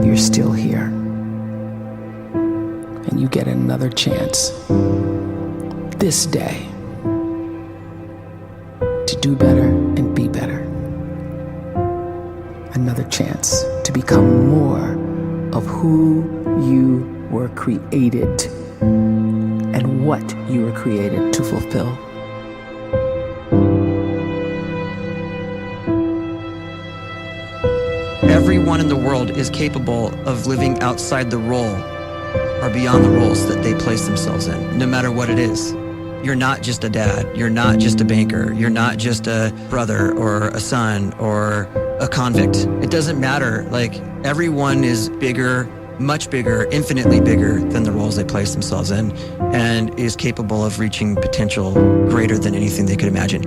you're still here. And you get another chance this day to do better and be better. Another chance to become more of who you were created and what you were created to fulfill. Everyone in the world is capable of living outside the role or beyond the roles that they place themselves in, no matter what it is. You're not just a dad, you're not just a banker, you're not just a brother or a son or a convict. It doesn't matter. Like, everyone is bigger, much bigger, infinitely bigger than the roles they place themselves in, and is capable of reaching potential greater than anything they could imagine.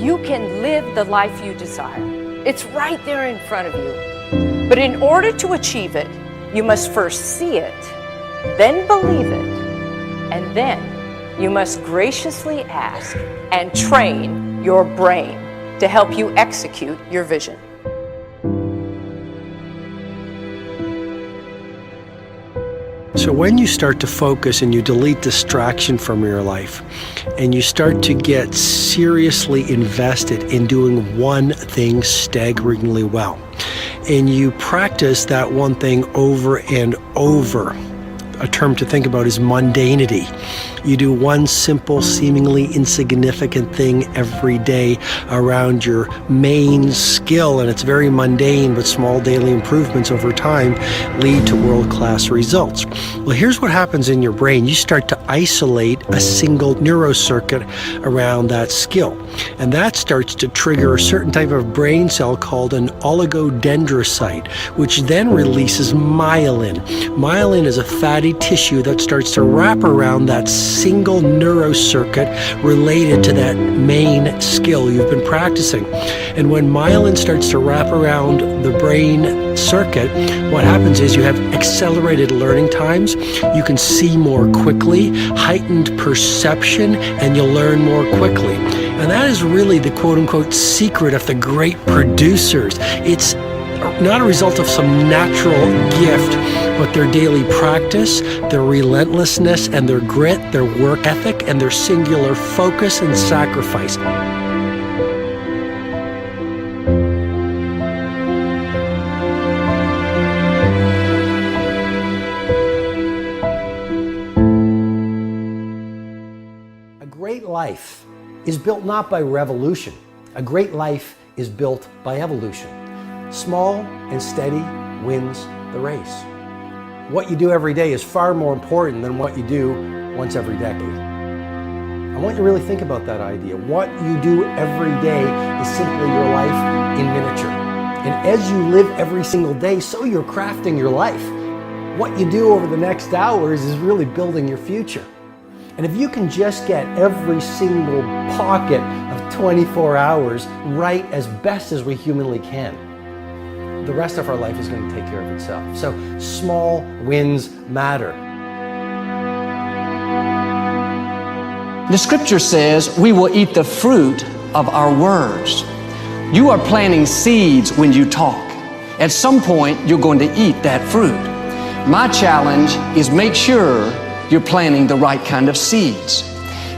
You can live the life you desire. It's right there in front of you. But in order to achieve it, you must first see it, then believe it, and then you must graciously ask and train your brain to help you execute your vision. So when you start to focus and you delete distraction from your life, and you start to get seriously invested in doing one thing staggeringly well, and you practice that one thing over and over, a term to think about is mundanity. You do one simple, seemingly insignificant thing every day around your main skill, and it's very mundane, but small daily improvements over time lead to world-class results. Well, here's what happens in your brain. You start to isolate a single neurocircuit around that skill, and that starts to trigger a certain type of brain cell called an oligodendrocyte, which then releases myelin. Myelin is a fatty tissue that starts to wrap around that single neurocircuit related to that main skill you've been practicing. And when myelin starts to wrap around the brain circuit, what happens is you have accelerated learning times, you can see more quickly, heightened perception, and you'll learn more quickly. And that is really the quote-unquote secret of the great producers. It's not a result of some natural gift, but their daily practice, their relentlessness and their grit, their work ethic, and their singular focus and sacrifice. A great life is built not by revolution. A great life is built by evolution. Small and steady wins the race. What you do every day is far more important than what you do once every decade. I want you to really think about that idea. What you do every day is simply your life in miniature. And as you live every single day, so you're crafting your life. What you do over the next hours is really building your future. And if you can just get every single pocket of 24 hours right as best as we humanly can, the rest of our life is going to take care of itself. So small wins matter. The scripture says we will eat the fruit of our words. You are planting seeds when you talk. At some point, you're going to eat that fruit. My challenge is make sure you're planting the right kind of seeds.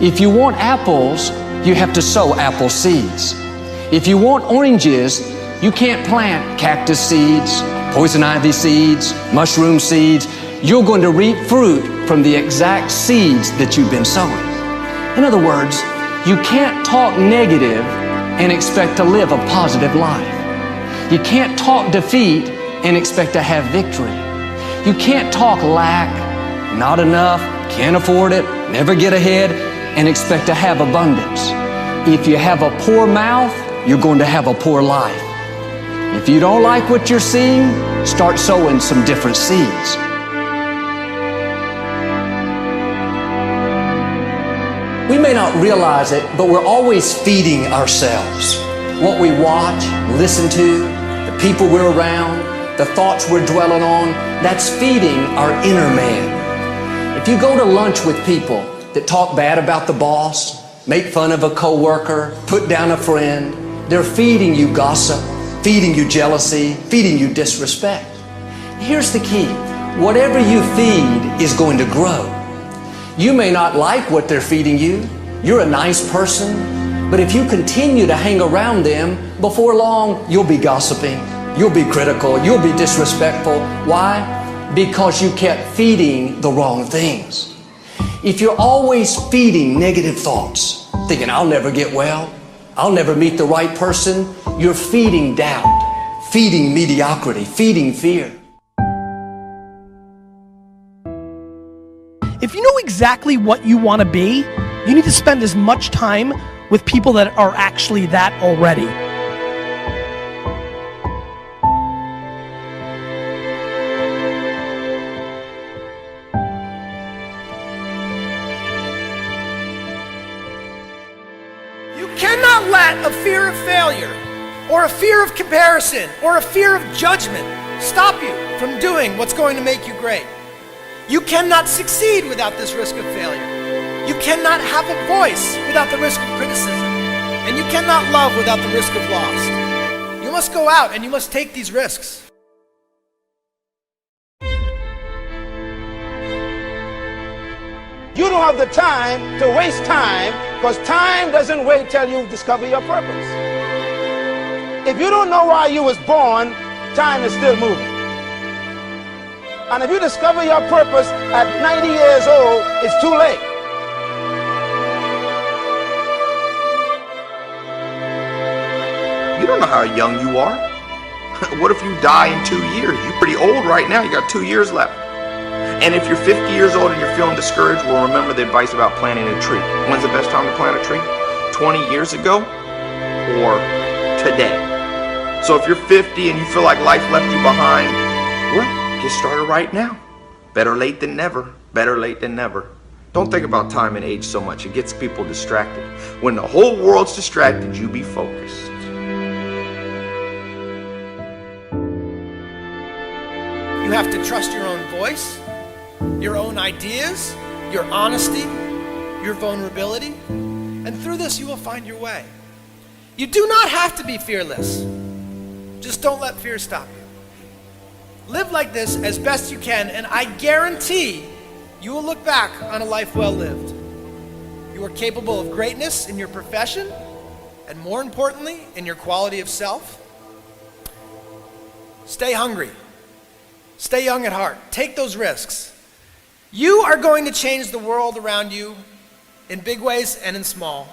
If you want apples, you have to sow apple seeds. If you want oranges, you can't plant cactus seeds, poison ivy seeds, mushroom seeds. You're going to reap fruit from the exact seeds that you've been sowing. In other words, you can't talk negative and expect to live a positive life. You can't talk defeat and expect to have victory. You can't talk lack, not enough, can't afford it, never get ahead, and expect to have abundance. If you have a poor mouth, you're going to have a poor life. If you don't like what you're seeing, start sowing some different seeds. We may not realize it, but we're always feeding ourselves. What we watch, listen to, the people we're around, the thoughts we're dwelling on, that's feeding our inner man. If you go to lunch with people that talk bad about the boss, make fun of a coworker, put down a friend. They're feeding you gossip, feeding you jealousy, feeding you disrespect. Here's the key. Whatever you feed is going to grow. You may not like what they're feeding you. You're a nice person, but if you continue to hang around them, before long, you'll be gossiping, you'll be critical, you'll be disrespectful. Why? Because you kept feeding the wrong things. If you're always feeding negative thoughts, thinking, I'll never get well, I'll never meet the right person, you're feeding doubt, feeding mediocrity, feeding fear. If you know exactly what you want to be, you need to spend as much time with people that are actually that already. You cannot let a fear of failure, or a fear of comparison, or a fear of judgment stop you from doing what's going to make you great. You cannot succeed without this risk of failure. You cannot have a voice without the risk of criticism. And you cannot love without the risk of loss. You must go out and you must take these risks. You don't have the time to waste time, because time doesn't wait till you discover your purpose. If you don't know why you was born, time is still moving. And if you discover your purpose at 90 years old, it's too late. You don't know how young you are. What if you die in 2 years? You're pretty old right now. You got 2 years left. And if you're 50 years old and you're feeling discouraged, well, remember the advice about planting a tree. When's the best time to plant a tree? 20 years ago or today? So if you're 50 and you feel like life left you behind, well, get started right now. Better late than never. Better late than never. Don't think about time and age so much. It gets people distracted. When the whole world's distracted, you be focused. You have to trust your own voice, your own ideas, your honesty, your vulnerability, and through this you will find your way. You do not have to be fearless. Just don't let fear stop you. Live like this as best you can, and I guarantee you will look back on a life well lived. You are capable of greatness in your profession, and more importantly, in your quality of self. Stay hungry. Stay young at heart. Take those risks. You are going to change the world around you in big ways and in small.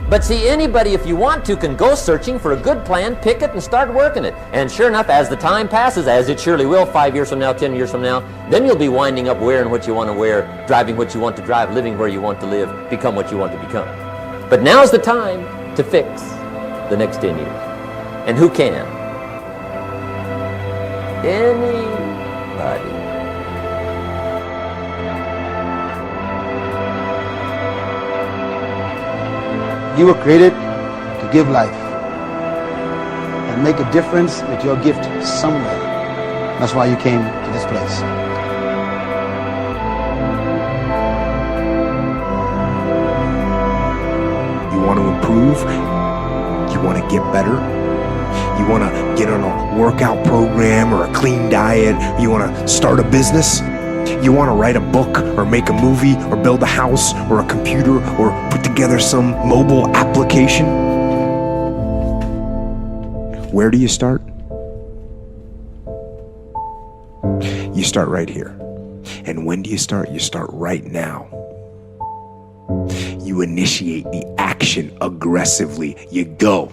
But see, anybody, if you want to, can go searching for a good plan, pick it, and start working it. And sure enough, as the time passes, as it surely will 5 years from now, 10 years from now, then you'll be winding up wearing what you want to wear, driving what you want to drive, living where you want to live, become what you want to become. But now's the time to fix the next 10 years. And who can? Anybody. You were created to give life and make a difference with your gift somewhere. That's why you came to this place. You want to improve? You want to get better? You want to get on a workout program or a clean diet? You want to start a business? You want to write a book or make a movie or build a house or a computer or put together some mobile application? Where do you start? You start right here. And when do you start? You start right now. You initiate the action aggressively. You go.